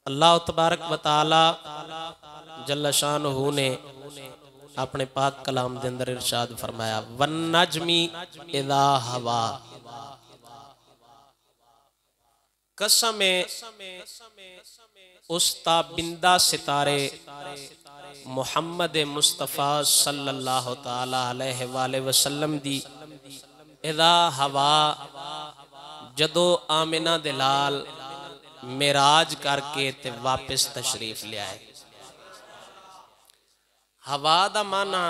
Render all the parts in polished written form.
अल्लाह तबारक व तआला जल्ल शानहू ने अपने पाक कलाम के अंदर इरशाद फरमाया, वन नजमी इदा हवा, कसम उस ताबिंदा सितारे मुहम्मद मुस्तफ़ा सल्लल्लाहु ताला अलैहि वसल्लम दी, इदा हवा जदों आमिना दे लाल मेराज करके ते वापस तशरीफ ले आए। हवा दा माना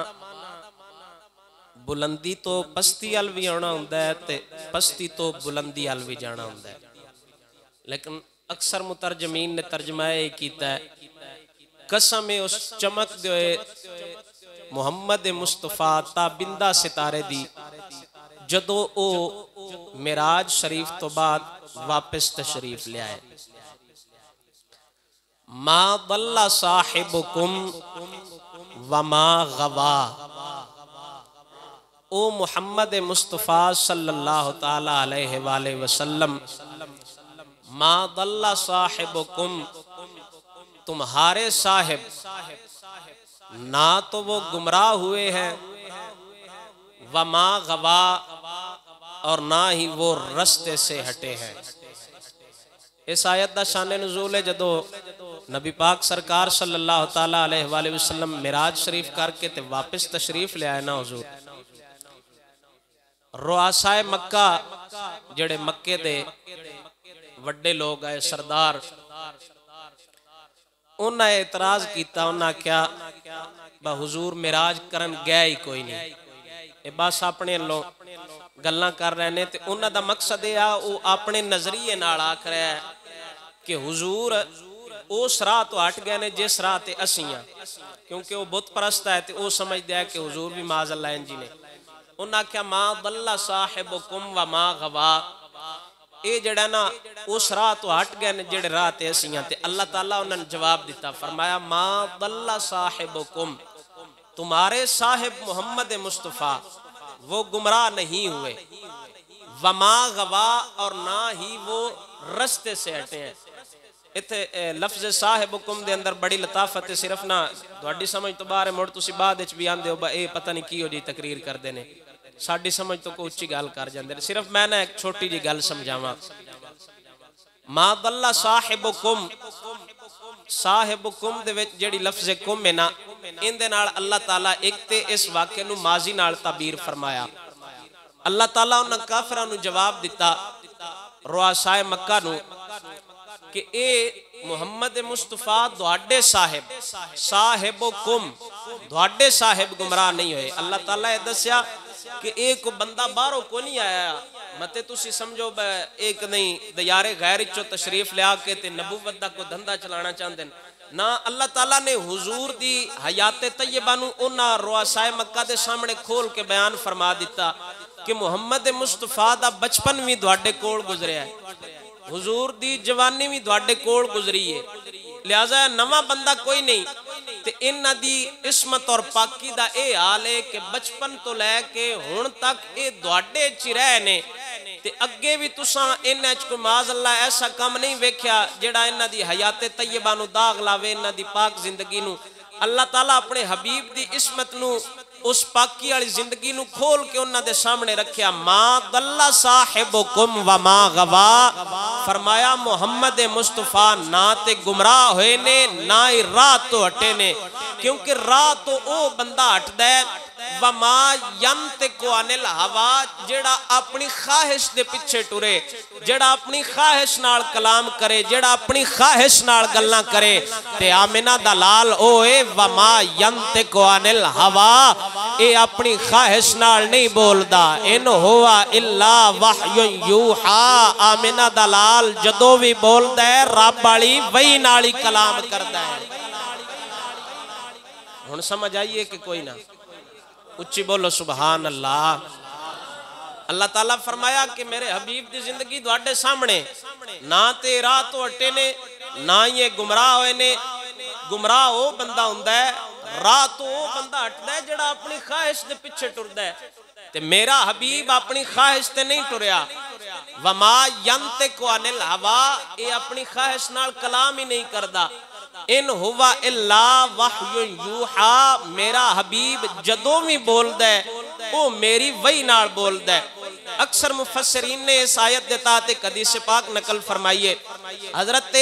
बुलंदी तो पस्ती अल भी आना हुंदा है ते पस्ती तो बुलंदी अल भी जाना हुंदा है, लेकिन अक्सर मुतरजमीन ने तर्जमा यह किया है, कसम उस चमक दे मुहम्मद मुस्तफा ताबिंदा सितारे दी जदों ओ मेराज शरीफ तो बाद वापस तशरीफ ले आए। मा दल्ला साहिबुकुम व मा गवा, ओ मुहम्मद मुस्तफा सल्लल्लाहु ताला अलैहि वसल्लम, मा दल्ला साहिबुकुम, तुम्हारे साहिब ना तो वो गुमराह हुए हैं, व मा गवा, और ना ही वो रस्ते से हटे हैं। इस आयत दा शान नुज़ूल है जदों नबी पाक सरकार सल्लल्लाहु ताला अलैहि वसल्लम मिराज शरीफ करके ते वापस तशरीफ ले आए ना हुजूर, रुआसाए मक्का जेड़े मक्के दे वड्डे लोग आए सरदार, उन्हें एतराज किया, उन्हें आख्या हुजूर मिराज करन गया ही कोई नहीं, ये बस अपने लो गल्लां कर रहे ने, ते उन्हां दा मकसद यह आ वो अपने नजरिए नाल आख रहा है कि हुजूर उस राह तो हट गए ने जिस राह ते असीं हां, क्योंकि वो बुत परस्त है, तो वो समझदा है कि हुजूर भी माज़अल्लाह इंज ने। उन्हें आख्या मा दल्ला साहिबुकुम व मा गवा, ये जड़ा ना उस राह तो हट गए ने जेड़े राह ते असीं हां, ते अल्लाह ताला उन्होंने जवाब दिता, फरमाया मा दल्ला साहिबुकुम, तुम्हारे साहिब मुहम्मद मुस्तफ़ा वो गुमराह नहीं हुए, वमा गवा, और ना ही वो रस्ते से हटे हैं। इत्थे लफ्ज़ साहिबुकुम दे अंदर बड़ी लताफत है, सिर्फ ना तुहाडी समझ तो बाहर है, मुड़ तुसीं बाद विच भी आंदे हो ये पता नहीं की हो जी तकरीर करते हैं, साडी समझ तो कोई उच्ची गल कर जांदे ने। सिर्फ मैं ना एक छोटी जी गल समझावां, मा दल्ला साहिबुकुम, साहिबुकुम दे विच जेड़ी लफ्ज़ कुम है ना, इंदे नाल अल्लाह ताला एक ते इस वाक़े नूं माजी नाल ताबीर फरमाया। अल्लाह ताला उन्हां काफिरां नूं जवाब दिता रुआसाए मक्का नूं कि ए मुहम्मद मुस्तफा दुआडे साहिब, साहिबुकुम दुआडे साहिब गुमराह नहीं होए। अल्लाह ताला ये दस्या कि एक बंदा बाहरों को नहीं आया, मते तुसी समझो एक नहीं दयारे गैर चो तशरीफ लिया के ते नबूवत दा को धंधा चलाना चाहते ना। अल्लाह ताला ने हुजूर दी हयात तैयबा नूं उन्हां रुआसाए मक्का दे सामने खोल के बयान फरमा दिता कि मुहम्मद मुस्तफा दा बचपन भी तुहाडे कोल गुजरिया है, हुजूर दी जवानी भी तुहाडे कोल गुजरी है, लिहाजा नवा बंदा कोई नहीं। ते इन्हां दी इस्मत और पाकी दा ए हाल है कि बचपन तो लैके हुण तक ये तुहाडे च रहे ने, ते अगे भी तुसां इन्हां च कोई माज़अल्लाह ऐसा काम नहीं वेख्या जेड़ा इन्हां दी हयात तैयबा नूं दाग लावे, इन्हां दी पाक जिंदगी नूं। अल्लाह ताला अपने हबीब दी इस्मत नूं उस पाकी वाली जिंदगी नूं खोल के उन्हां दे सामने रखिया। मा दल्ला साहिबुकुम व मा गवा, फरमाया मुहम्मद मुस्तफा ना ते गुमराह होए ने ना ही राह तो हटे ने, क्योंकि राह तो ओ बंदा हटदा है वमा यंतिकु अनिल हवा, जेड़ा अपनी ख्वाहिश दे पिछे टुरे, जेड़ा अपनी ख्वाहिश नाल कलाम करे, जेड़ा अपनी ख्वाहिश नाल गल्लां करे, ते आमिना दा लाल ओए वमा यंतिकु अनिल हवा, ए अपनी ख्वाहिश नाल नहीं बोलदा, इन हुआ इल्ला वहयुन यूहा। आमिना दा लाल जदों भी बोलदा है रब वाली वही नाल ही कलाम करदा है। हुण समझ आइए कि कोई ना, उच्ची बोलो सुभान अल्लाह। अल्लाह ताला फरमाया कि मेरे हबीब की जिंदगी तुहाडे सामने ना ते राह तो हटे ने ना ये गुमराह होए ने। गुमराह वो बंदा हुंदा है, राह तो वो बंदा हटदा है जेड़ा अपनी ख्वाहिश दे पिछे टुरदा है, ते मेरा हबीब अपनी ख्वाहिश ते नहीं टुरया, वमा यंतिकु अनिल हवा, ये अपनी ख्वाहिश नाल कलाम ही नहीं करदा। इन हुवा इल्ला वहयु यूहा, मेरा हबीब जदों भी बोलदा है वो मेरी वही नाल बोलदा है। अक्सर मुफस्सिरीन ने इस आयत दे तहत एक हदीस पाक नकल फरमाई है। हजरत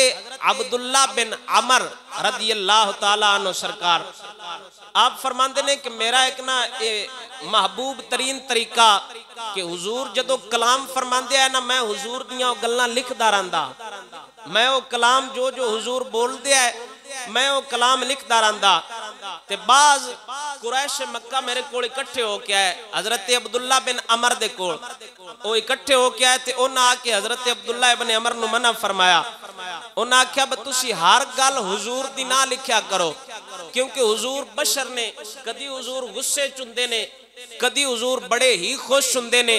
अब्दुल्ला बिन अमर रदियल्लाहु ताला अन्हु सरकार आप फरमाते ने कि मेरा एक ना महबूब तरीन तरीका कि हुजूर जदों कलाम फरमाते हैं ना, मैं हुजूर दियां गल्लां लिखदा रहिंदा। मैं वो कलाम जो जो हुजूर बोलदे है मैं वो कलाम लिखदा रहिंदा। ते बाज कुरैश मक्का मेरे कोल इकट्ठे हो के आए हजरत अब्दुल्ला बिन अमर दे कोल। वो इकट्ठे हो के आए ते उन्हां आके हजरत अब्दुल्ला इब्न अमर नु मना फरमाया। उन्हां आख्या ब तुसी हर गल हुजूर दी ना लिखया करो, क्योंकि हुजूर बशर ने, कदी हुजूर गुस्से च हुंदे ने, कदी हुजूर बड़े ही खुश हुंदे ने।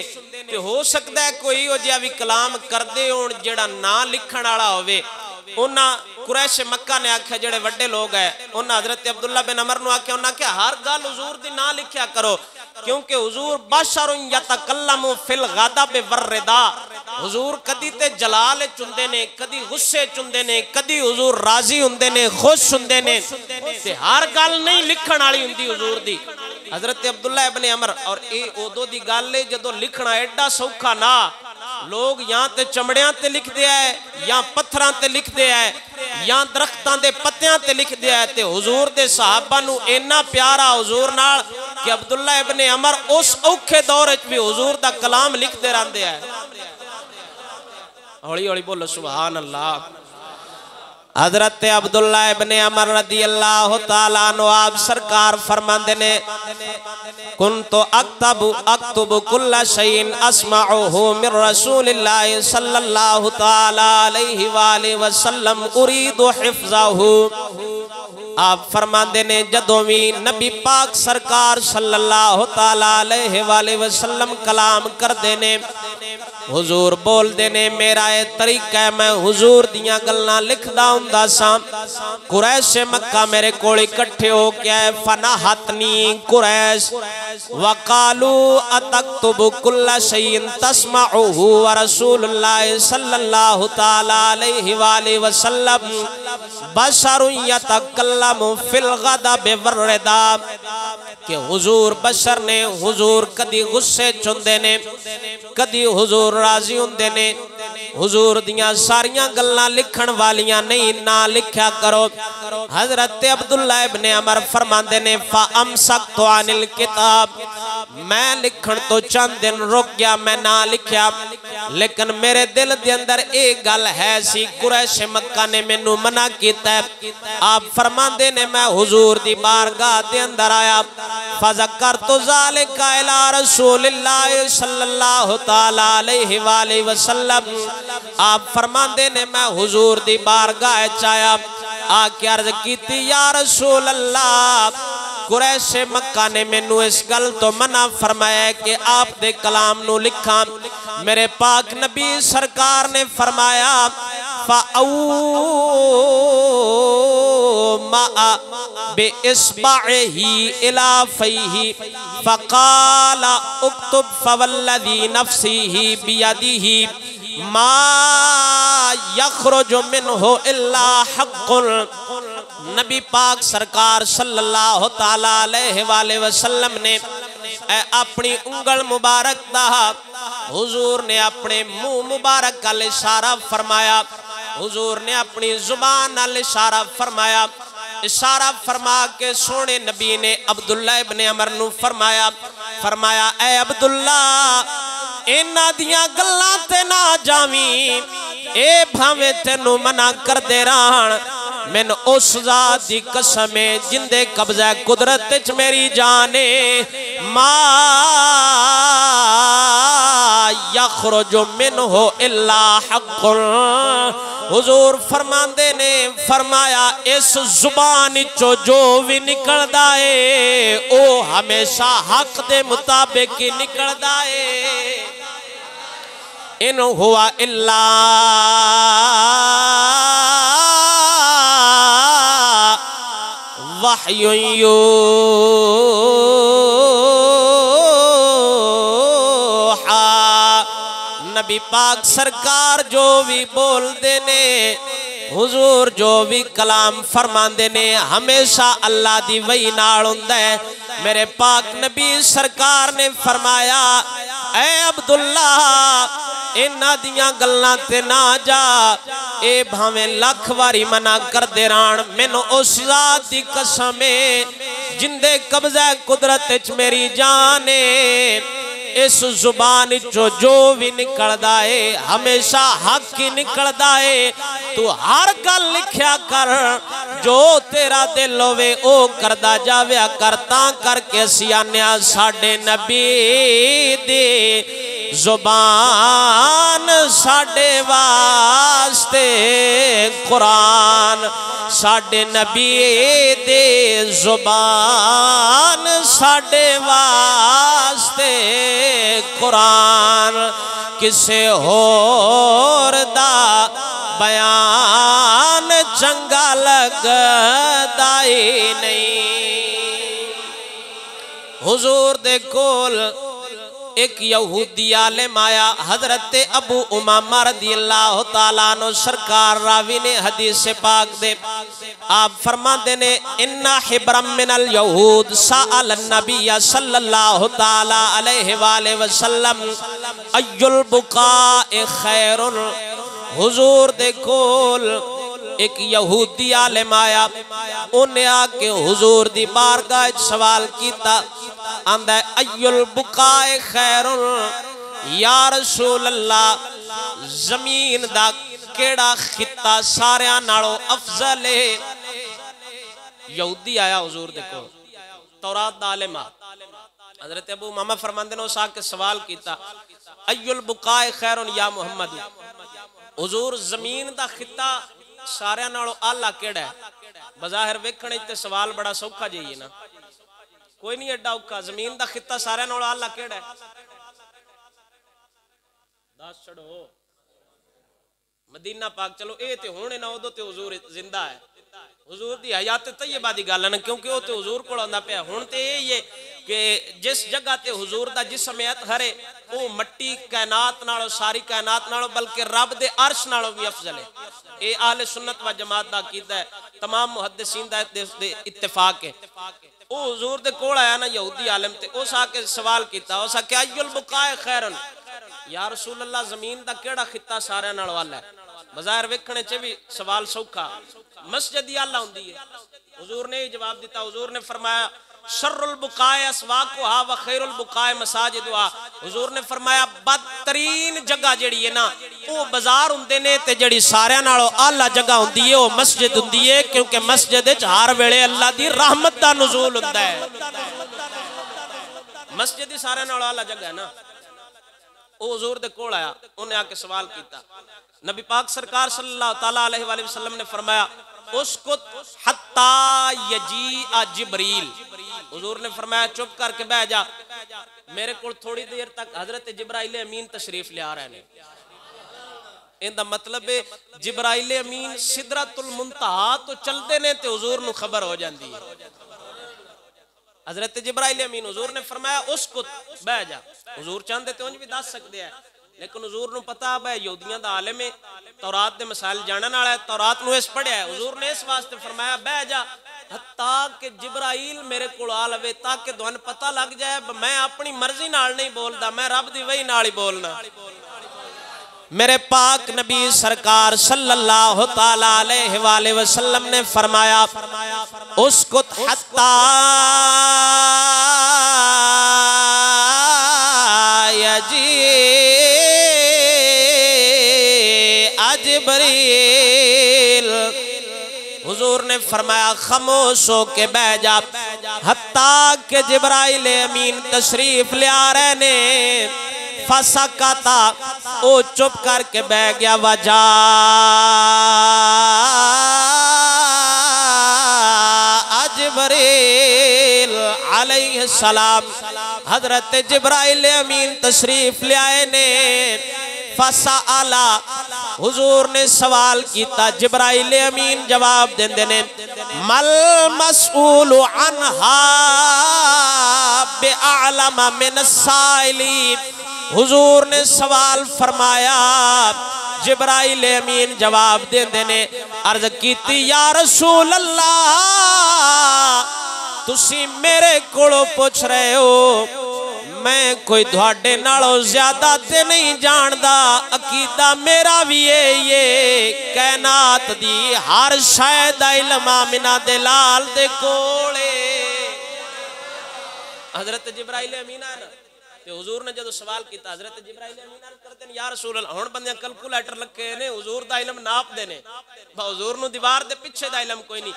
ते हो सकदा है कोई हो जिहा भी कलाम करदे होण जेड़ा ना लिखण वाला होवे। उन्हां कुरैश मक्का ने आख्या जेड़े वड्डे लोग है उन्हां हजरत अब्दुल्ला बिन अमर नु आख्या, उन्हां आख्या हर गल हुजूर दी ना लिखया करो, क्योंकि हुजूर बशरुन यतकल्लमु फिल गदब वर्रिदा। हुजूर कदी ते जलाल चुंदे ने, कदी गुस्से चुंदे ने, कदी हुजूर राजी हुंदे ने, खुश हुंदे ने, ते हर गल नहीं लिखण वाली हुंदी हुजूर दी। हजरत अब्दुल्ला इब्न अमर और ये उदों दी गल है जदों लिखना एडा सौखा ना। लोग या ते चमड़ियां ते लिखदे है, या पत्थरां ते लिखदे है, या दरख्तां दे पत्तियां ते लिखदे है। ते हुजूर दे सहाबा नू इन्ना प्यारा हुजूर नाल कि अब्दुल्ला इब्न अमर उस औखे दौर विच भी हुजूर दा कलाम लिखदे रहंदे है। हौली हौली बोलो सुभान अल्लाह। हजरत अब्दुल्ला इब्न अमर रदियल्लाहु ताला अन्हु आप सरकार फरमांदे ने, कुन्तु अक्तुबु कुल्ला शैइन अस्मउहु मिन रसूलिल्लाहि सल्लल्लाहु ताला अलैहि वालिहि वसल्लम उरीदु हिफ्ज़हु। आप फरमांदे ने जदों भी नबी पाक सरकार सल्लल्लाहु ताला अलैहि वालिहि वसल्लम कलाम करदे ने, हुजूर बोलदे ने, मेरा ये तरीका है, मैं हुजूर दियां गल्लां लिखदा हुंदा सां। कुरैश मक्का मेरे कोल इकट्ठे हो के आए। फनहतनी कुरैश वकालू अतक्तुबु कुल्ला शैइन तस्मउहु व रसूलुल्लाह सल्लल्लाहु ताला अलैहि वालिहि वसल्लम बशरुन यतकल्लमु फिल गदब वर्रिदा। कि हुजूर बशर ने, हुजूर कदी गुस्से च हुंदे ने, कदी हुजूर राजी हुंदे ने। हुजूर दियां सारियां गल्लां लिखण वालियां नहीं, ना लिखया करो। हजरत अब्दुल्ला इब्न अमर फरमांदे ने, फा अमसकतु अनिल किताब, मैं लिखण तो चंद दिन रुक गया, मैं ना लिखया। लेकिन मेरे दिल दे अंदर एक गल है सी, कुरैश मक्का ने मैनू मना कीता। आप फरमांदे ने, मैं हुजूर दी बारगाह दे अंदर आया। फज़करतु ज़ालिका इला रसूलिल्लाह सल्लल्लाहु ताला अलैहि वालिहि वसल्लम। आप फरमांदे ने, मैं हुजूर दी बारगाह च आया, आके अर्ज कीती, या रसूल अल्लाह, कुरैश मक्का ने मैनू इस गल तो मना फरमाया कि आप दे कलाम नू लिखा। मेरे पाक नबी सरकार ने फरमाया, बिइस्बाइही इला फैही फकाला उक्तुब फवल्लज़ी नफ्सी बियदिही मा यखरुजु मिन्हु इल्ला हक़्क़ुन। नबी पाक सरकार सल्लल्लाहु ताला अलैहि वाले वसल्लम ने अपनी उंगल मुबारक दा हुजूर ने अपने मुंह मुबारक का इशारा फरमाया। हुजूर ने अपनी जुबान नाल इशारा फरमाया। इशारा फरमा के सोने नबी ने अब्दुल्ला इब्न अमर नू फरमाया, फरमाया ए अब्दुल्ला, इन्हां दियां गल्लां ते ना जावी, ए भावे तेनू मना कर दे रहन, मैन उस ज़ात दी कसम है जिंदे कब्जा कुदरत च मेरी जान है, मा यखरुजु मिन्हु इल्ला हक़्क़ुन। हुजूर फरमांदे ने, फरमाया इस जुबान चो जो भी निकलदा है ओ हमेशा हक दे मुताबिक ही निकलदा है। इन हुआ इल्ला वहयुन यूहा। नबी पाक सरकार जो भी बोलते ने हुजूर जो भी कलाम फरमांदे ने हमेशा अल्लाह दी वही नाल हुंदा है। मेरे पाक नबी सरकार ने फरमाया ऐ अब्दुल्ला इन्हां दियां गल्लां ते ना जा, ए भावें लख वारी मना कर दे रान, मैनू उस जात दी कसम है जिंदे कब्जा कुदरत च मेरी जान है। इस जुबान चो जो भी निकलदा है हमेशा हक ही निकलदा है। तू हर गल लिखया कर जो तेरा दिल होवे ओ करदा जाव्या कर, तां करके असीं आन्या साडे नबी दी जुबान साडे वास्ते कुरान, साडे नबी दे जुबान साडे वास्ते कुरान, किसे होर दा बयान चंगा लगदा ही नहीं। हुजूर दे कोल एक यहूदी आलिम आया, हजरत अबू उमामा रदियल्लाहु ताला अन्हु सरकार रावी ने हदीस पाक दे आप फरमाते ने इन्ना हिब्रम मिनल यहूद सअल नबी सल्लल्लाहु ताला अलैहि वसल्लम अय्युल बुकाए खैरुन। हुजूर दे कोल एक यहूदी आलिम आया, उन्हें आके हुजूर दी बारगाह सवाल किया, आंदा अय्युल बुकाए खैरुन, या रसूल अल्लाह जमीन दा केड़ा खिता सारियां नालों अफजल है। यहूदी आया हुजूर दे कोल, तौरात दा आलिम, हजरत अबू उमामा फरमांदे ने उस आके सवाल किया अय्युल बुकाए खैरुन या मुहम्मद, हुजूर जमीन दा खिता सारियां नालों आला केड़ा है। बज़ाहिर वेखणे ते सवाल बड़ा सौखा जी है ना, कोई नहीं एडा औखा, जमीन दा खिता सारियां नालों आला केड़ा है, दस छड़ो मदीना पाक। चलो ये ते हुण ना उदों ते हुजूर जिंदा है, हुजूर दी हयात तैयबा दी गल ना, क्योंकि वो ते हुजूर कोल आंदा पिया। हुण ते यही है कि जिस जगह ते हुजूर दा जिस्म अतहर है वो मट्टी कायनात नालों सारी कायनात नालों बल्कि रब दे अर्श नालों भी अफजल है। ये आहले सुन्नत व जमात दा अकीदा है, तमाम मुहद्दिसीन दा इत्तेफाक है। वो हुजूर दे कोल आया ना यहूदी आलिम, ते उस आके सवाल किया, उस आखे अय्युल बुकाए खैरन, या रसूल अल्लाह जमीन दा केड़ा खिता सारियां नालों आला है। बाजार वेखने च भी सवाल सौखा, मस्जिद ही आला हुंदी है। हुजूर ने जवाब दिता, हुजूर ने फरमाया शर्रुल बुकाए अस्वाकुहा व खैरुल बुकाए मसाजिदुहा। हुजूर ने फरमाया बदतरीन जगह जेड़ी है ना वो बाजार हुंदे ने, ते जेड़ी सारियां नालों आला जगह हुंदी है वो मस्जिद हुंदी है, क्योंकि मस्जिद विच हर वेले अल्लाह दी रहमत दा नुज़ूल हुंदा है। मस्जिद ही सारियां नालों आला जगह है ना। वो हुजूर दे कोल आया, उन्हें आके सवाल किया, नबी पाक सरकार सल्लल्लाहु ताला अलैहि वसल्लम ने फरमाया उसको हत्ता यजी आ जिब्रील। हुजूर ने फरमाया चुप करके बैठ जा, मेरे को थोड़ी देर तक हजरत जिब्राइल अमीन तशरीफ ले आ रहे हैं। इनका मतलब है जिब्राइल अमीन सिदरतुल मुंतहा तो चलते ने ते हुजूर नू खबर हो जाती है। हजरत जिब्राइल अमीन, हुजूर ने फरमाया उसको बह जा। हुजूर चाहते तो उंज भी दस सकते हैं, लेकिन हुजूर नू पता है यहूदियों का आलिम है, तौरात दे मसाइल जानने वाला है, तौरात नू इस पढ़िया है। हुजूर ने इस वास्ते फरमाया बह जा ताकि जिब्राइल मेरे को आ लवे, ताकि तुहानू पता लग जाए मैं अपनी मर्जी नाल नहीं बोलता, मैं रब दी वही नाल ही बोलना। मेरे पाक नबी सरकार सल्लल्लाहु ताला अलैहि वसल्लम ने फरमाया उसको हत्ता यजी जिब्रील। हुजूर ने फरमाया खामोश हो के बह जा, हत्ता के जिब्राइल अमीन तशरीफ ले आ रहे ने। फसकता ओ चुप करके बह गया। वजा जिब्रील अलैहिस्सलाम, हजरत जिब्राइल अमीन तशरीफ ले आए ने। फसअला, हुजूर ने सवाल किया, जिब्राइल अमीन जवाब देंदे ने मल मसऊलु अन्हा बिअअलम मिन साइली। हुजूर ने सवाल फरमाया, जिब्राइल अमीन जवाब देंदे ने, अर्ज कीती या रसूल अल्लाह, तुसी मेरे कोलों पूछ रहे हो, मैं कोई तुहाडे नालों ज्यादा ते नहीं जानदा। अकीदा मेरा भी ये कायनात दी हर शै दा इल्म आमिना दे लाल दे कोले। हजरत जिब्राइल अमीन आए ना, ते हुजूर ने जो सवाल किया, हजरत जिब्राइल अमीन करते हैं या रसूल अल्लाह, हुण बंदे कैलकुलेटर लगे ने, हुजूर दा इल्म नापदे ने, हुजूर नु दीवार दे पिछे दा इल्म कोई नहीं।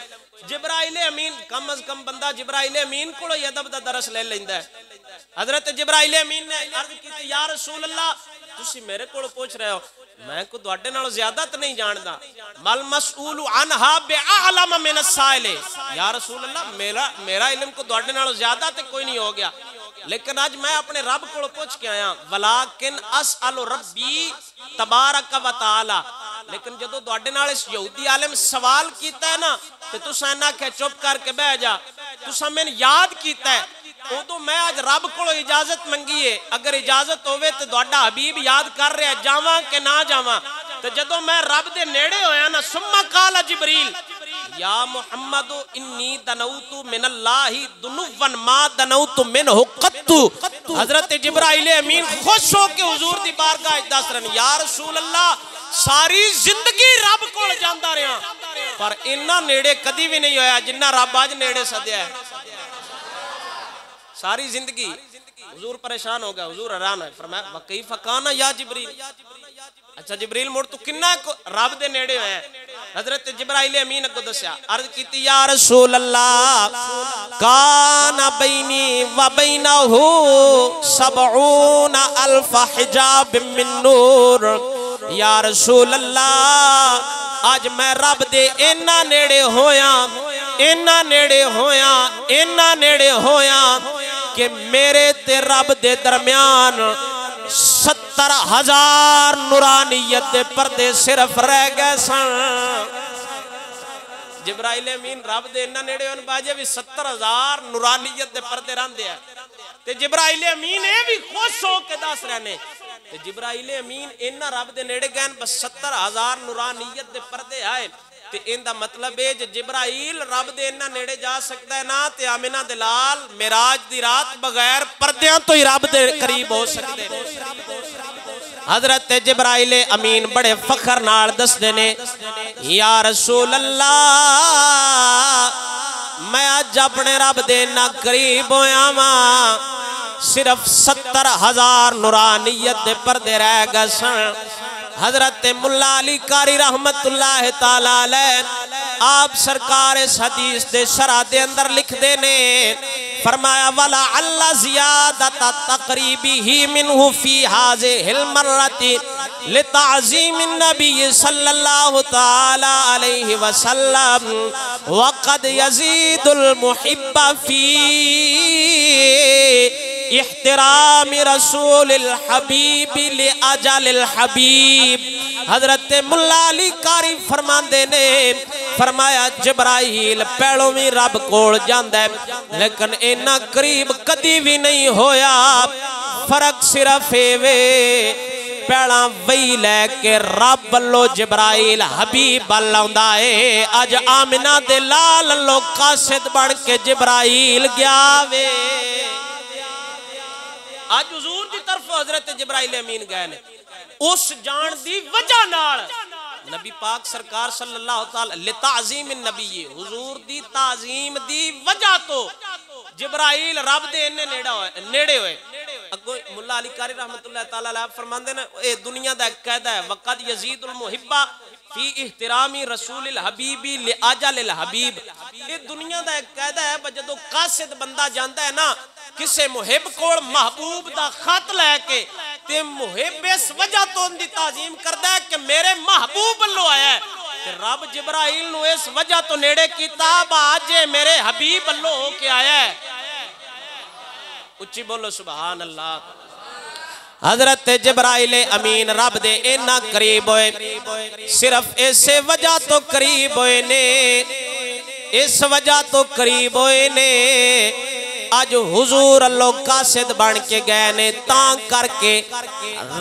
जिब्राइल अमीन कम अज कम बंदा जिब्राइल अमीन कोलों अदब दा दरस ले लैंदा है। हजरत जिब्राइल अमीन ने अर्ज की, या रसूल अल्लाह, तुसी मेरे कोलों पूछ रहे हो, मैं को तुहाडे नालों ज्यादा तो नहीं जानदा। मल मसऊलु अन्हा बिअअलम मिन साइल। या रसूल अल्लाह, मेरा इल्म को तुहाडे नालों ज्यादा तो कोई नहीं हो गया, लेकिन आज मैं अपने रब को पूछ के आया। वलाकिन असअलु रब्बी तबारक व तआला। लेकिन जदों तुहाडे नाल इस यहूदी आलिम सवाल कीता है ना, ते तुसां ना कह चुप करके बह जा, तुसां मैनूं याद कीता है, उदों मैं आज रब को इजाजत मंगी है। अगर इजाजत होवे तो तुहाडा हबीब याद कर रहा, जावां कि ना जावां। तो जदों मैं रब दे नेड़े होया ना, सुम्मा काला जिब्रील या मुहम्मद इन्नी दनौतु मिनल्लाहि दुनुवन मा दनौतु मिनहु कत्तु। हजरत जिब्राइल अमीन खुश हो के हुजूर दी बारगाह दस रहे, या रसूल अल्लाह, सारी जिंदगी रब कोल जांदा रहा, पर इन्ना नेड़े कदी भी नहीं होया जिन्ना रब आज नेड़े सद्या है। सारी जिंदगी हुजूर परेशान हो गया, हुजूर हैरान है, फरमाया वकई फकाना या जिब्रील। अच्छा जिब्रील मुड़ तू किन्ना रब दे नेड़े होया। हजरत जिब्राइल अमीन को दस्या, अर्ज की, या रसूल अल्लाह, काना बैनी व बैनहु सबऊना अल्फ हिजाब मिन नूर। या रसूल अल्लाह, आज मैं रब दे इन्ना नेड़े होया, इन्ना नेड़े होया, इन्ना नेड़े होया कि मेरे ते रब दे दरम्यान 70,000 नूरानियत दे पर्दे सिर्फ रह गए सन। जिब्राइल अमीन रब दे इन्ना नेड़े होन बाजे भी 70,000 नूरानियत दे पर्दे रहंदे आ, ते जिब्राइल अमीन ये भी खुश हो के दस रहे ने, ते जिब्राइल अमीन इन्ना रब दे नेड़े गए बस 70,000 नूरानियत दे पर्दे आए। ते इंदा मतलब है जे जिब्राइल रब दे इन्ना नेड़े जा सकता है ना, ते आमिना दे लाल मिराज दी रात बगैर पर्दियां तो ही रब दे करीब हो सकते हैं। हजरत जिब्राइल अमीन बड़े फखर नाल दसदे ने, या रसूल अल्लाह, मैं अज अपने रब दे इन्ना करीब होया वां, सिर्फ 70,000 नूरानियत दे पर्दे रह गए सन। हजरत मुल्ला अली कारी रहमतुल्लाह ताला अलैह आप सरकार इस हदीस दे शरह दे अंदर लिखदे ने, फरमाया वला अल्लाह ज़ियादत तक़रीबिही मिनहु फी हाज़िहिल मर्रति लिताज़ीम नबी सल्लल्लाहु ताला अलैहि वसल्लम व क़द यज़ीदुल मुहिब्ब फी इहतिराम रसूलिल हबीब li अजलिल हबीब। हजरत मुल्ला अली कारी फरमांदे ने, फरमाया जिब्राइल पहलों भी रब कोल जांदा है, लेकिन इन्ना करीब कदी भी नहीं होया। फर्क सिर्फ एवे, पहला वही लैके रब लो जिब्राइल हबीब अल आउंदा है, अज आमिना दे लाल लो कासिद बन के जिब्राइल गया वे। आज हुजूर दी तरफ हजरत जिब्राइल अमीन गए ने, उस जान दी वजह नाल नबी पाक सरकार सल्लल्लाहु ताला लिताज़ीम नबी, हुजूर दी ताज़ीम दी वजह तो जिब्राइल रब दे इन्ने नेड़े होए। अगो मुल्ला अली कारी रहमतुल्लाह ताला अलैह फरमांदे ने, ए दुनिया दा एक कायदा है, वक़द यज़ीदुल मुहिब्बा फी इहतिरामी रसूलिल हबीबी li अजलिल हबीब। ये दुनिया दा एक कायदा है, जदों कासिद बंदा जांदा है ना किसे मुहिब कोल महबूब दा खत लैके, ते मुहिब इस वजह तो उनकी ताजीम करदा है कि मेरे महबूब वल्लों आया है, ते रब जिब्राइल नूं इस वजह तो नेड़े कीता आज मेरे हबीब वल्लों होके आया है। उच्ची बोलो सुभान अल्लाह। हजरत जिब्राइल अमीन रब दे इन्ना करीब होए, सिर्फ इसे वजह तो करीब होए ने इस वजह तो करीब होए ने अज हुजूर अल्लाह कासिद बन के गए ने तां करके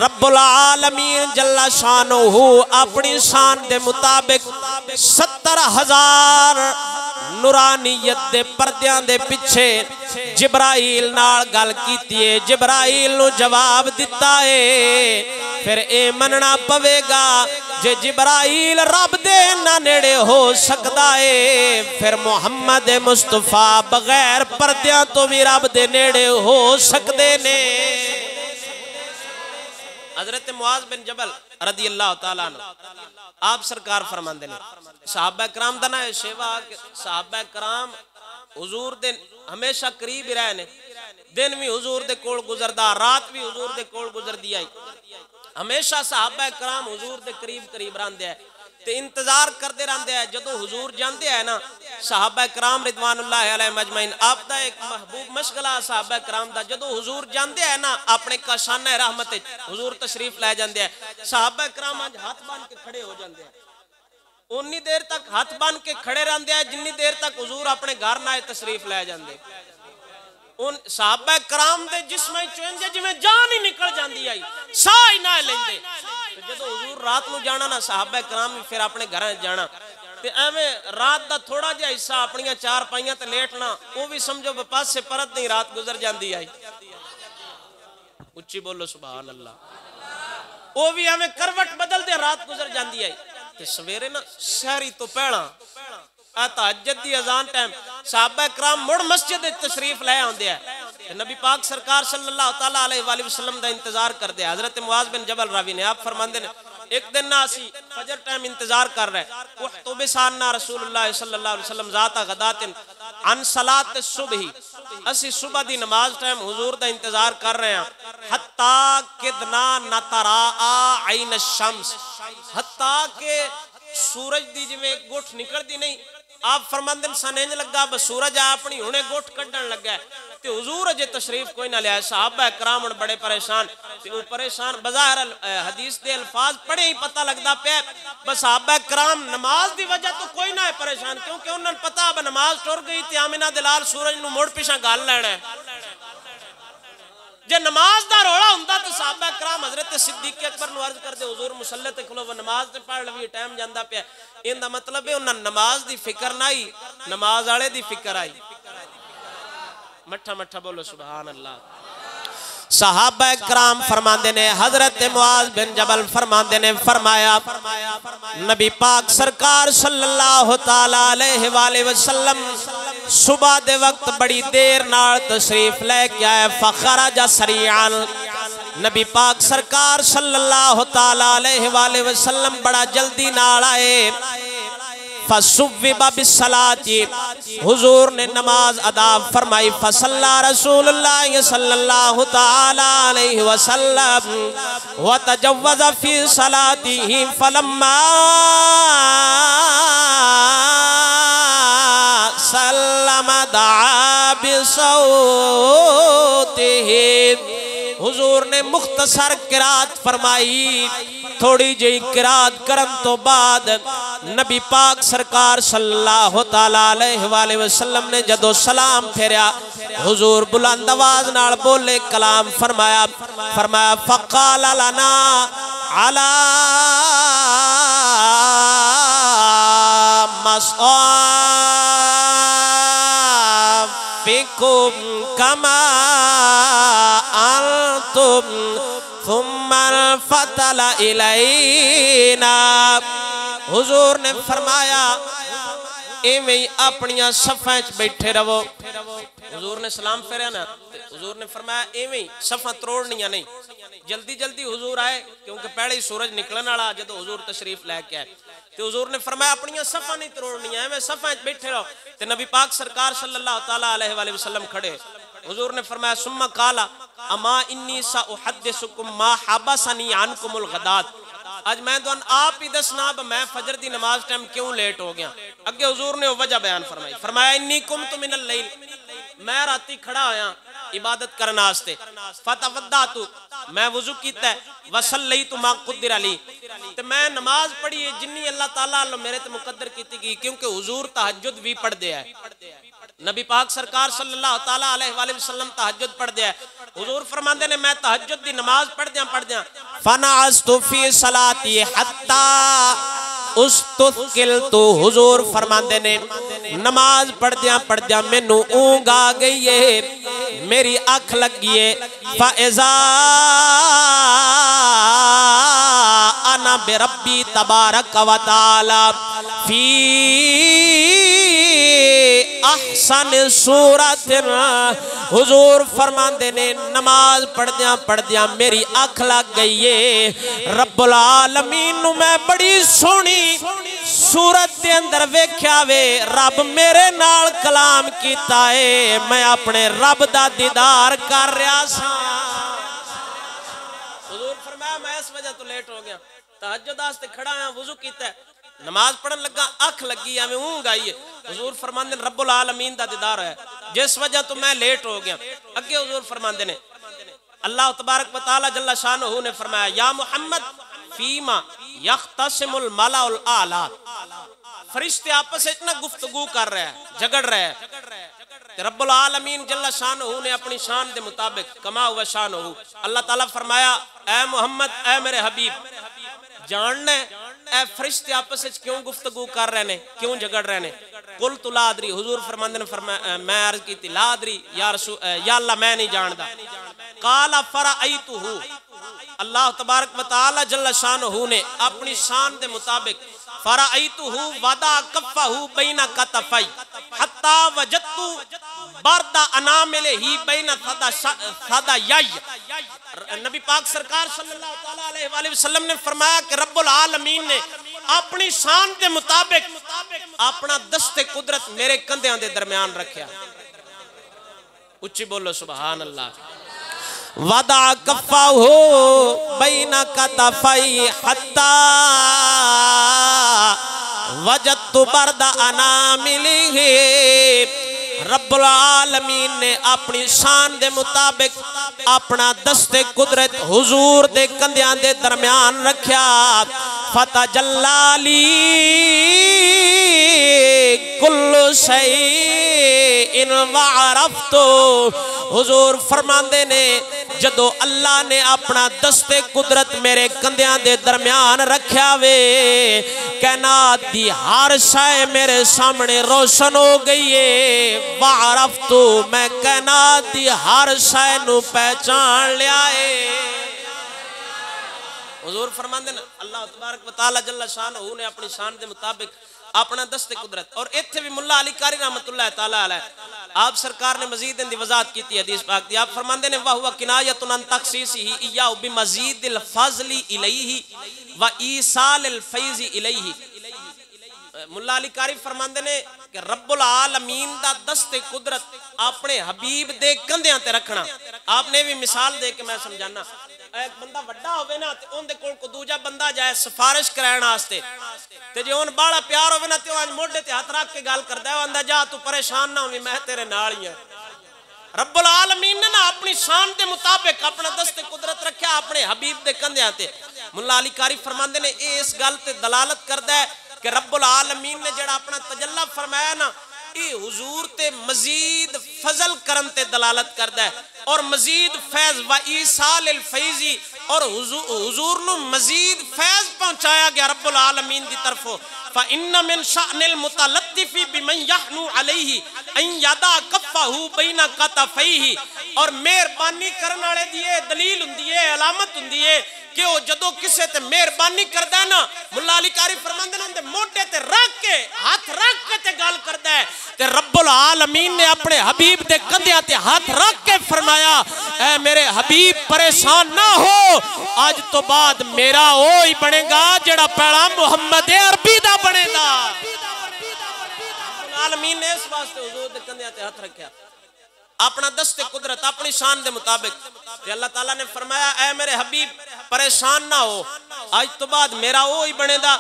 रब्बुल आलमीन जल्ला शानहू अपनी शान दे मुताबिक 70,000 नूरानियत दे पर्दियां दे पिछे जिब्राइल नाल गल कीती है। जिब्राइल नु जवाब दिता है। फिर ए मनना पवेगा जे जिब्राइल रब दे ना नेड़े हो सकदा है, फिर मुहम्मद मुस्तफा बगैर पर्दियां तो भी रब दे नेड़े हो सकदे ने। हजरत मुआज बिन जबल रदी अल्लाह तआला अन्हु आप सरकार फरमांदे ने, सहाबा कराम दा ना शेवा, सहाबा कराम हुजूर दे हमेशा करीब ही रहे ने। दिन भी हुजूर दे कोल गुजरदा, रात भी हुजूर दे कोल गुजरदी आई। हमेशा सहाबा कराम हुजूर दे करीब करीब रहंदे है ते इंतजार करते रहंदे है। जदों हुजूर जांदे है ना सहाबा कराम रिदवानुल्लाह अलैहिम अजमईन, आप दा एक महबूब मशगला सहाबा कराम दा, जदों हुजूर जांदे है ना अपने काशाना रहमत हुजूर तशरीफ लै जांदे है, सहाबा कराम अज हाथ बांध के खड़े हो जांदे हैं। उन्नी देर तक हाथ बांध के खड़े रहंदे हैं जिन्नी देर तक हुजूर अपने घर ना तशरीफ लै जांदे। उन सहाबा कराम दे जिस्म चुंजे जिवें जान ही निकल जांदी आई, साह ही ना लेंदे। जदों हुजूर रात नूं जाना ना सहाबा कराम भी फिर अपने घर जाना ते एवें रात दा थोड़ा जिहा हिस्सा अपनियां चार पाइयां ते लेटना, वो भी समझो पासे परत नहीं रात गुजर जांदी आई। उच्ची बोलो सुभान अल्लाह। वो भी एवें करवट बदल दे रात गुजर जांदी आई ते सवेरे ना शहरी तो पहला तहज्जुद दी अजान टाइम सहाबा कराम मुड़ मस्जिद तशरीफ ले आंदे है। नबी पाक सरकार सल्लल्लाहु तआला अलैहि वसल्लम दा इंतजार करदे। हजरत मुआज बिन जबल रावी ने आप फरमांदे ने, एक दिन ना असी फजर टाइम इंतजार कर रहे, उहतुबिसाना रसूलुल्लाह सल्लल्लाहु अलैहि वसल्लम ज़ाता गदातिन अन सलात सुबही, असी सुबह दी नमाज टाइम हुजूर दा इंतजार कर रहे हैं। हत्ता किदना नतरा आइन शम्स, हत्ता के सूरज दी जिवें गुठ निकलदी नहीं, आप फरमांदे सन इंज लगा बस सूरज अपनी हुणे गुठ कड्डण लगा ते हुजूर अजे तशरीफ कोई ना लिया। सहाबा कराम बड़े परेशान ते वो परेशान बज़ाहिर हदीस दे अल्फाज पढ़े ही पता लगदा पे बस सहाबा कराम नमाज दी वजह तो कोई ना है परेशान, क्योंकि उन्हें पता अब नमाज टुर गई ते आमिना दे लाल सूरज नूं मुड़ पिछा गल लैणा है। जे नमाज दा रोला हुंदा तो सहाबा कराम हजरत सिद्दीक अकबर नूं अर्ज करदे हुजूर मुसल्ले ते खलो नमाज ते पढ़ लवी, टाइम जांदा पिया। इंदा मतलब है उन्हां नमाज दी फिक्र ना आई, नमाज वाले दी फिक्र आई। मठा मठा बोलो सुभान अल्लाह। सहाबा कराम फरमांदे ने, हजरत मुआज बिन जबल फरमांदे ने फरमाया नबी पाक सरकार सल्लल्लाहु तआला अलैहि वसल्लम सुबह दे वक्त बड़ी देर नाल तशरीफ लेके आए। फखरजा सरियान, नबी पाक सरकार सल्लल्लाहु तआला अलैहि वसल्लम बड़ा जल्दी नाल आए। फसुव्विबा बिस्सलाती, हुजूर ने नमाज अदा फरमाई। फसल्ला रसूलुल्लाह सल्लल्लाहु तआला अलैहि वसल्लम व तजव्वज़ फी सलातिही फलम्मा सल्लम दआ बिसौतिही, हुजूर ने मुख्तसर किरात फरमाई। थोड़ी जी किरात करन तो बाद नबी पाक सरकार सल्लल्लाहु तआला अलैहि वसल्लम ने जदों सलाम फेरिया, हुजूर बुलंद आवाज नाल बोले, कलाम फरमाया। फरमाया फक़ाल लना अला मसआफिकुम कमा अंतुम थुम्मा फतला इलैना, हुजूर ने फरमाया इवें अपनियां सफ़ां च बैठे रहो। हुजूर ने सलाम फेरिया ना, हुजूर ने फरमाया इवें सफ़ां तरोड़नियां नहीं, जल्दी जल्दी हुजूर आए क्योंकि पहले ही सूरज निकलने वाला जदों हुजूर तशरीफ लैके आए। तो हुजूर ने फरमाया अपनियां सफ़ां नहीं तरोड़नियां, एवें सफ़ां च बैठे रहो। ते नबी पाक सरकार सल्लल्लाहु तआला अलैहि वसल्लम खड़े। हुजूर ने फरमाया सुम्मा काला अमा इन्नी सा उहद्दिसुकुम मा हबसनी अनकुमुल गदात, आज मैं तो आप ही दसना मैं फजर दी नमाज टाइम क्यों लेट हो गया। अगे हुजूर ने वजह बयान फरमाई। फरमाया इन्नी कुमतु मिनल लैल, मैं राती खड़ा होया इबादत करने वास्ते। फतवद्दातु, मैं वुजू कीता वसल्लई तु मा कुद्दिर अली ते मैं नमाज पढ़ी है जिन्नी अल्लाह ताला अल्लाह मेरे ते मुकद्दर कीती गई, क्योंकि हुजूर तहज्जुद भी पढ़दे है। नबी पाक सरकार सल्लल्लाहु ताला अलैहि वसल्लम तहज्जुद पढ़दे है। हुजूर फरमांदे ने मैं तहज्जुद दी नमाज पढ़दे फनाअस्तु फी सलाती हत्ता उस्तुकिलतु। हुजूर फरमांदे ने नमाज पढ़दे मैनू ऊंघ आ गई है, मेरी अख लगी है। फाइज़ा अना बिरब्बी तबारक व तआला फी अहसन सूरतिन। हुजूर फरमांदे ने नमाज पढ़दिया मेरी अख लग गई है। रब्बुल आलमीन नू मैं बड़ी सोहनी सूरत दे अंदर वेख्या वे, रब मेरे नाल कलाम कीता है, मैं अपने रब दा दीदार कर रहा सा। हुजूर फरमाया मैं इस वजह तो लेट हो गया, तहज्जुद वास्ते खड़ा हां, वुजू कीता, नमाज पढ़न लगा, अख लगी है, ऊँघ आई है। हुजूर फरमांदे ने रब्बुल आलमीन दा दीदार है, जिस वजह तो मैं लेट हो गया। अगे हुजूर फरमांदे ने अल्लाह तबारक व तआला जल्ल शानहू ने फरमाया या मुहम्मद फीमा यख्तसिमुल मलाउल आला। फरिश्ते आपस में इतना गुफ्तगू कर रहे हैं, झगड़ रहे हैं। रब्बुल आलमीन जल्ल शानहू ने अपनी शान के मुताबिक कमा हुआ शानहू अल्लाह ताला फरमाया ऐ मुहम्मद, ऐ मेरे हबीब, जानना ए फरिश्ते आपस में क्यों गुफ्तगू कर रहे ने, क्यों झगड़ रहे ने। कुल तु ला अदरी, हुजूर फरमांदे ने फरमाया मैं अर्ज की ला अदरी या अल्लाह मैं नहीं जानदा। काला फराअयतुहु, अल्लाह तबारक व तआला जल्ल शानहू ने अपनी शान के मुताबिक फराअयतुहु वदा कफ़हु बैना कतफ़ै हत्ता वजदतु बरदा अनामिलही बैना सदा याय। नबी पाक सरकार सल्लल्लाहु ताला अलैहि वसल्लम ने फरमाया कि रब्बुल आलमीन ने अपनी शान के मुताबिक अपना दस्ते कुदरत मेरे कंधियां दे दरमियान रखा। उच्ची बोलो सुभान अल्लाह। वदा कफ़हु बैना कतफ़ै हत्ता वजदतु बरदा अनामिलही। रब्बुल आलमीन ने अपनी शान दे मुताबिक अपना दस्ते कुदरत हुजूर दे कंधियां दे दरमियान रखा। फतजल्लाली कुल्लु शैइन वअरफ्तु। हुजूर फरमांदे ने जदों अल्लाह ने अपना दस्ते कुदरत मेरे कंधियां दे दरमियान रखा वे, कायनात दी हर शय मेरे सामने रोशन हो गई है। वअरफ्तु, मैं कायनात दी हर शय नू पहचान लिया है। हुजूर फरमांदे ने अल्लाह तबारक व तआला जल्ल शानहू ने अपनी शान के मुताबिक अपना दस्ते कुदरत। और इत्थे भी मुल्ला अली कारी रहमतुल्लाह ताला अलैह आप सरकार ने मजीद इनकी वजाहत की हदीस पाक दी। आप फरमांदे ने वहुवा किनायतुन अन तखसीसिही इय्याहु बिमजीदिल फज़ली इलैहि व ईसालिल फैज़ी इलैहि। मुल्ला अली कारी फरमांदे ने कि रब्बुल आलमीन दा दस्ते कुदरत अपने हबीब दे कंधियां ते रखना। आपने भी मिसाल दे के मैं समझाना, एक बंदा वड्डा होवे ना ते ओंदे कोल को दूजा बंदा जाए सिफारिश कराने वास्ते, ते जे ओन बड़ा प्यार होवे ना ते ओ मोढे ते हाथ रख के गल करदा है, आंदा जा तू परेशान ना होवी, मैं तेरे नाल ही हां। रब्बुल आलमीन ने ना अपनी शान के मुताबिक अपना दस्ते कुदरत रखा अपने हबीब दे कंधियां ते। मुल्ला अली कारी फरमांदे ने इस गल ते दलालत करदा है कि रब्बुल आलमीन ने जेड़ा अपना तजल्ला फरमाया ना, ये हुजूर ते मजीद फजल करन ते दलालत करदा है और मजीद फैज व ईसालिल फैज़ी, और हुजूर नु मजीद फैज पहुंचाया गया रब्बुल आलमीन दी तरफों। फ इन्न मिन शअनिल मुतलत्तिफी बिमन यहनु अलैहि अन यदा कफ़हु बैना कतफ़ैहि। और मेहरबानी करने वाले दी दलील हुंदी है, अलामत हुंदी है कि वो जदों किसे ते मेहरबानी करदा है ना, मुल्ला अली कारी फरमांदे ने मोढे ते रख के हाथ रख के ते गल करदा है, ते रब्बुल आलमीन ने अपने हबीब दे कंधियां ते हाथ रख के फरमाया ऐ मेरे हबीब परेशान ना हो, आज तो बाद मेरा वो ही बनेगा जेड़ा पहला मुहम्मद अरबी दा बनेगा। रब्बुल आलमीन ने इस वास्ते हुजूर दे कंधियां ते हाथ रखया अपना दस्ते कुदरत अपनी शान के मुताबिक। अल्लाह ताला ने फरमाया ऐ मेरे हबीब परेशान ना हो, आज तो बाद मेरा वो ही बनेगा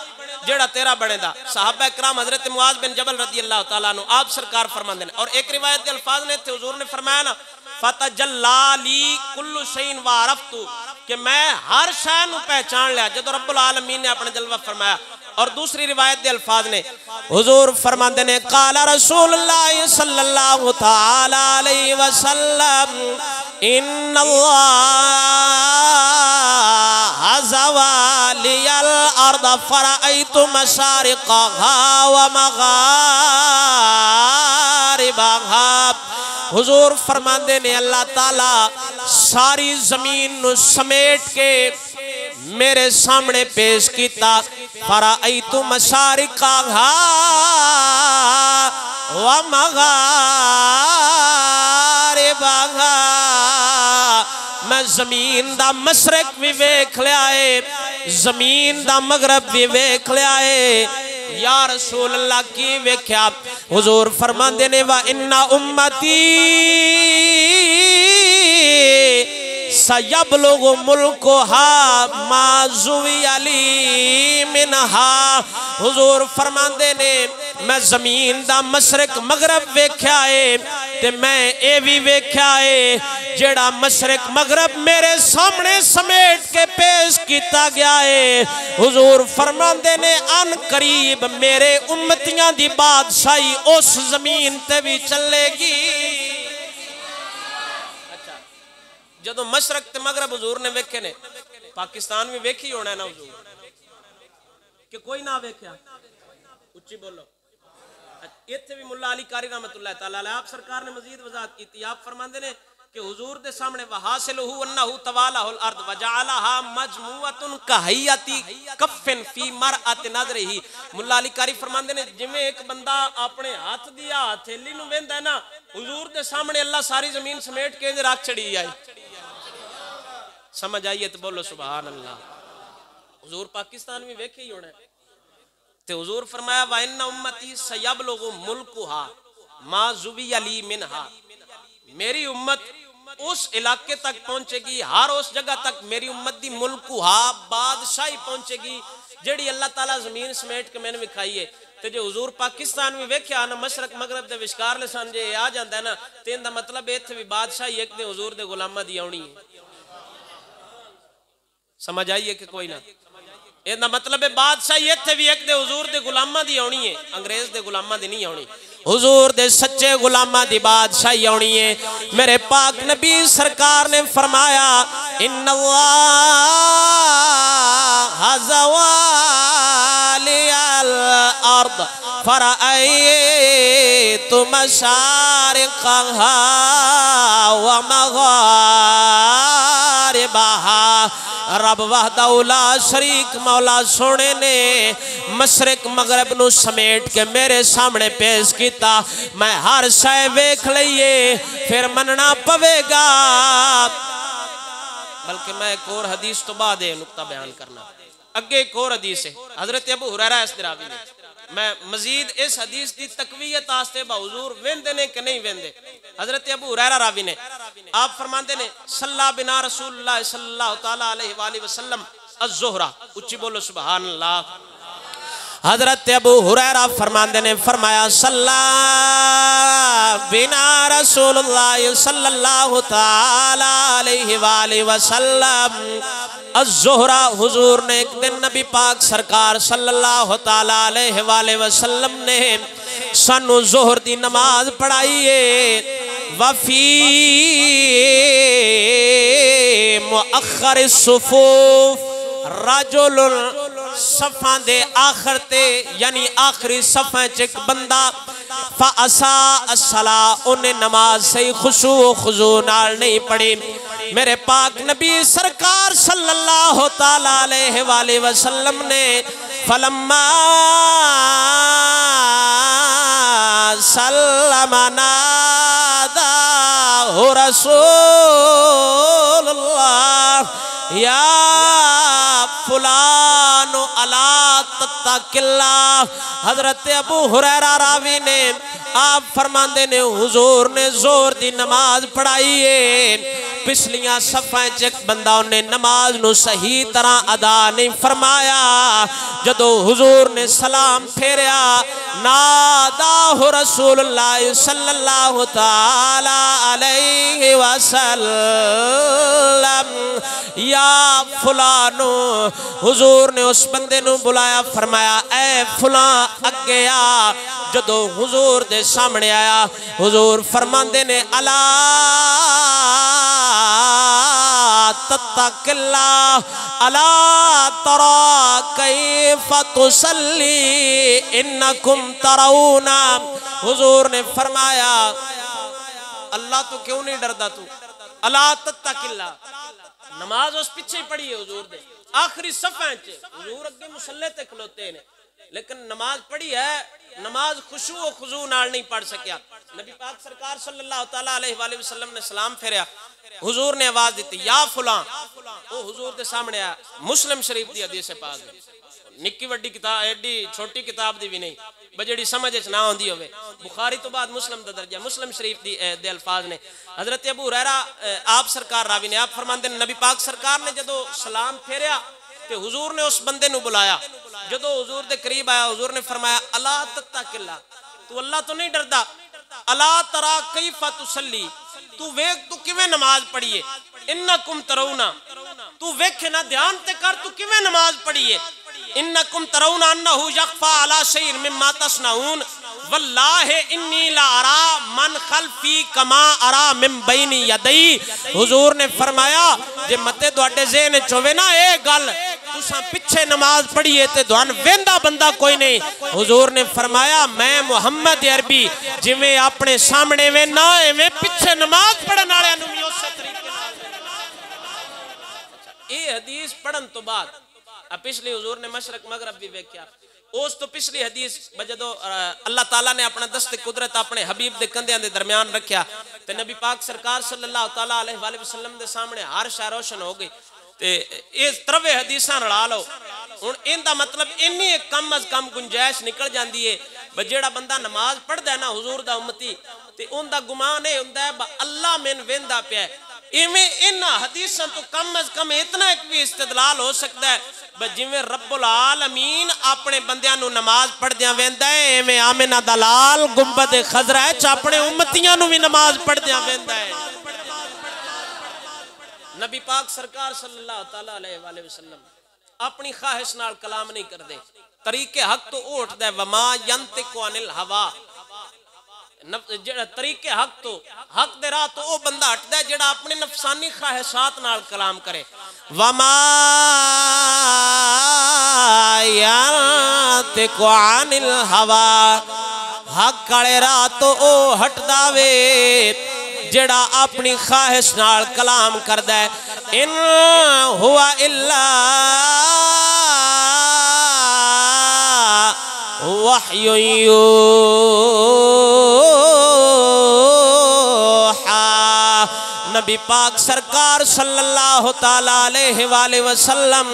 जेड़ा तेरा बनेगा। सहाबा किराम हजरत मुआज बिन जबल रदी अल्लाह ताला अन्हु आप सरकार फरमांदे ने, और एक रिवायत के अल्फाज ने थे हुजूर ने फरमाया ना फतजल्लाली कुल्लु शैइन वअरफ्तु, कि मैं हर शय नूं पहचान लिया जदों रब्बुल आलमीन ने अपना जलवा फरमाया। और दूसरी रिवायत के अल्फाज ने हुजूर फरमाते ने काला रसूलुल्लाह सल्लल्लाहु तआला अलैहि वसल्लम इन्नल्लाह ज़वालियल अर्द फरअयतु मशारिक़हा व मग़ारिबहा। हुजूर फरमाते ने अल्लाह ताला सारी जमीन नू समेट के मेरे सामने पेश किया। फरअयतु मशारिक़हा व मग़ारिबहा। मैं जमीन दा मशरक भी वेख लिया है, जमीन दा मगरब भी वेख लिया है। या रसूल अल्लाह की वेख्या? हुजूर फरमाते ने वा इन्ना उम्मती सयबलुगु मुल्कुहा मा ज़ुवियली मिनहा। हुजूर फरमाते ने मैं जमीन दा मशरक मगरब वेख्या है ते मैं ये भी वेख्या है जेड़ा मशरक मगरब मेरे सामने समेट के पेश किया गया है। हुजूर फरमाते ने अन करीब मेरे उम्मतियां दी बादशाही उस जमीन ते भी चलेगी। जदों मशरक ते मगरब हुजूर ने वेखे ने, पाकिस्तान में वेखी होना है ना हुजूर कि कोई ना वेख्या? उच्ची बोलो। इत्थे भी मुल्ला अली कारी रहमतुल्लाह तआला अलैह आप सरकार ने मजीद वजाहत की। आप फरमाते ने कि हुजूर दे सामने वहासिलहु अन्नहु तवालाहुल अर्द वजअलहा मजमुअतुन कहयति कफन फी मरअति नजरिही। मुल्ला अली कारी फरमाते ने जिवें एक बंदा अपने हाथ दी हथेली नूं वेंदा है ना, हुजूर दे सामने अल्लाह सारी जमीन समेट के रख छड़ी आई। समझ आइए तो बोलो सुभान अल्लाह। हुजूर पाकिस्तान में वेखे ही होना है ते हुजूर फरमाया वा इन्ना उम्मती सयबलुगु मुल्कुहा मा ज़ुवियली मिनहा। मेरी उम्मत उस इलाके तक पहुंचेगी, हर उस जगह तक मेरी उम्मत दी मुल्कुहा बादशाही पहुंचेगी जेड़ी अल्लाह ताला जमीन समेट के मैंने विखाई है। ते जो हुजूर पाकिस्तान में वेख्या ना मशरक मगरब दे विचकार ले सन जे आ जांदा है ना ते इंदा मतलब इत्थे भी बादशाही एक दे हुजूर दे गुलामां दी आउणी है। समझ आइए कि कोई ना? इहदा मतलब है बादशाही इत्थे भी एक दे हुजूर दे गुलामां दी आउणी है, अंग्रेज दे गुलामां दी नहीं आउणी। हुजूर दे सच्चे गुलामां दी बादशाही आउणी है। मेरे पाक नबी सरकार ने फरमाया इन्नल्लाह ज़वालियल अर्द फरअयतु मशारिक़हा व मग़ारिबहा। रब वहदहु ला शरीक मौला सोने ने मशरक मगरब नू समेट के मेरे सामने पेश किया। मैं हर शय वेख लईए फिर मनना पवेगा। बल्कि मैं एक और हदीस तो बाद नुक्ता बयान करना। अगे एक और हदीस है हजरत अबू हुरैरा इस्तिरावी ने। मैं मजीद इस हदीस की तकवीयत आस्ते हुजूर वेंदे ने कि नहीं वेंदे। हजरत अबू हुरैरा रावी ने आप फरमाते ने सल्ला बिना रसूलुल्लाह सल्लल्लाहु तआला अलैहि वसल्लम अज़्ज़ुहरा। उच्ची बोलो सुभान अल्लाह। हजरत अबू हुरैरा फरमाते ने फरमाया सल्ला बिना रसूलुल्लाह सल्लल्लाहु तआला अलैहि वसल्लम अज़्ज़ुहरा। हुजूर ने एक दिन नबी पाक सरकार सल्लल्लाहु तआला अलैहि वसल्लम ने सानू ज़ोहर दी नमाज पढ़ाई है। वफी मुअख्खर सुफूफ रजुल सफा दे आखिर ते यानी आखिरी सफा च एक बंदा फ़असा अस्सला उन्हें नमाज सही खुशू खुजू नाल नहीं पढ़ी। मेरे पाक नबी सरकार सल्लल्लाहु तआला अलैहि वसल्लम ने फलम्मा सल्लमा नादाहु रसूलुल्लाह या फुलानो अला तत्तकिल्ला। हजरत अबू हुरैरा रावी ने आप फरमाते ने हुजूर ने जोर दी नमाज पढ़ाई है। पिछलियां सफ़ां च एक बंदा उन्हें नमाज नू सही तरह अदा नहीं फरमाया। जदों हुजूर ने सलाम फेरिया नादाहु रसूलुल्लाह सल्लल्लाहु ताला अलैहि वसल्लम या फुलानो। हुजूर ने उस बंदे नू बुलाया, फरमाया ऐ फुला अगे आ। जदों हुजूर दे सामने आया, हुजूर फरमांदे ने अला तत्तकिल्ला अला तरा कैफ तुसल्ली इन्नकुम तराउना। हुजूर ने फरमाया अल्लाह तो क्यों नहीं डरदा तू, अला तत्तकिल्ला। नमाज उस पीछे पढ़ी है हुजूर दे आखिरी सफ़े च, हुजूर अगे मुसल्ले ते खलोते ने, लेकिन नमाज पढ़ी है, नमाज खुशू और खुजू नाल नहीं पढ़ सकिया। नबी पाक सरकार सल्लल्लाहु ताला अलैहि वसल्लम ने सलाम फेरिया, हुजूर ने आवाज दी या फुलां। वो हुजूर के सामने आया। मुस्लिम शरीफ की हदीस पाक है, निक्की वड्डी किताब, एडी छोटी किताब दी भी नहीं बजेड़ी समझ ना आंदी होवे। बुखारी तो बाद मुस्लिम दा दर्जा, मुस्लिम शरीफ दी दे अल्फाज ने। हजरत अबू हुरैरा आप सरकार रावी ने आप फरमांदे नबी पाक सरकार ने जदों सलाम फेरिया ते हुजूर ने उस बंदे नू बुलाया। जदों हुजूर दे करीब आया, हुजूर ने फरमाया अला तत्तकिल्ला, तू अल्लाह तो नहीं डरदा, अला तरा कैफा तुसल्ली, तू वेख तू किवें नमाज पढ़िए, इन्नकुम तराउना, तू वेखे ना ध्यान ते कर तू किवें नमाज पढ़िए। इन्नकुम तराउना अन्नहु यख्फा अला शैइन मिम्मा तस्नाउन वल्लाहि इन्नी ला अरा मन खल्फी कमा अरा मिन बैनी यदई। हुजूर ने फरमाया जे मते तुहाडे ज़हन च होवे ना ए गल तुसां पिछे नमाज पढ़िए ते तुहान वेंदा बंदा कोई नहीं। हुजूर ने फरमाया मैं मुहम्मद अरबी जिवें अपने सामने वे ना एवें पिछे नमाज पढ़न वालियां नूं भी उस तरीके नाल। ये हदीस पढ़न तो बाद पिछली हुजूर ने मशरक मगरब भी वेख्या। उस तो पिछली हदीस जदों अल्लाह ताला ने अपना दस्ते कुदरत अपने हबीब दे कंधियां दे दरमियान रखा ते नबी पाक सरकार सल्लल्लाहु ताला अलैहि वसल्लम दे सामने हर शय रोशन हो गई। ते इस तरवे हदीसां रला लो हुण इनदा मतलब इन्नी कम अज कम गुंजाइश निकल जाती है जेड़ा बंदा नमाज पढ़दा है ना हुजूर दा उम्मती ते उनदा गुमान ये हुंदा है अल्लाह मैन वेंदा पिया। इवें इन्हां हदीसां तो कम अज कम इतना एक भी इस्तदलाल हो सकता है जिवें रब्बुल आलमीन अपने बंदियां नूं नमाज पढ़दियां वेंदा है, इवें आमिना दा लाल गुंबद खजरा च अपने उम्मतियां नूं भी नमाज पढ़दियां वेंदा है। नबी पाक सरकार सल्लल्लाहु ताला अलैहि वसल्लम अपनी ख्वाहिश नाल कलाम नहीं करते, तरीके हक तो उठदा है वमा यंतिकु अनिल हवा। तरीके हक तो हक दे राह तो वो बंदा हटदा है जेड़ा अपने नफसानी ख्वाहिशात नाल कलाम करे। वमा यंतिकु अनिल हवा, हक वाले राह तो वो हटदा वे जेड़ा अपनी ख्वाहिश नाल कलाम करदा है। इन हुआ इल्ला वहयु यूहा। नबी पाक सरकार सल्लल्लाहु ताला अलैहि वसल्लम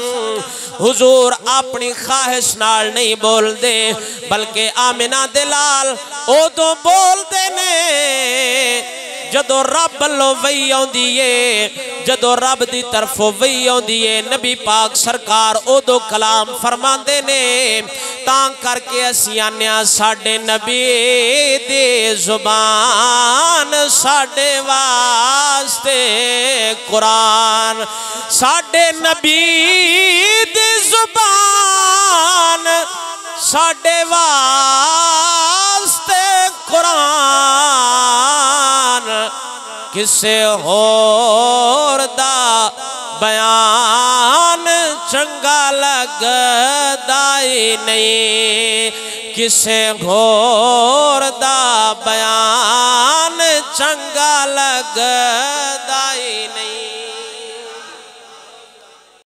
हुजूर अपनी ख्वाहिश नाल नहीं बोलते बल्कि आमिना दे लाल उदों बोलते ने जदों रब लो वही आउंदी है, जदों रब दी तरफों वही आउंदी है। नबी पाक सरकार उदों कलाम फरमांदे ने। तां करके असीं आने साडे नबी दी जुबान साडे वास्ते कुरान, साडे नबी दी जुबान साडे वास्ते कुरान। किसे होर दा बयान चंगा लगदा ही नहीं, किसे होर दा बयान चंगा लगदा ही नहीं।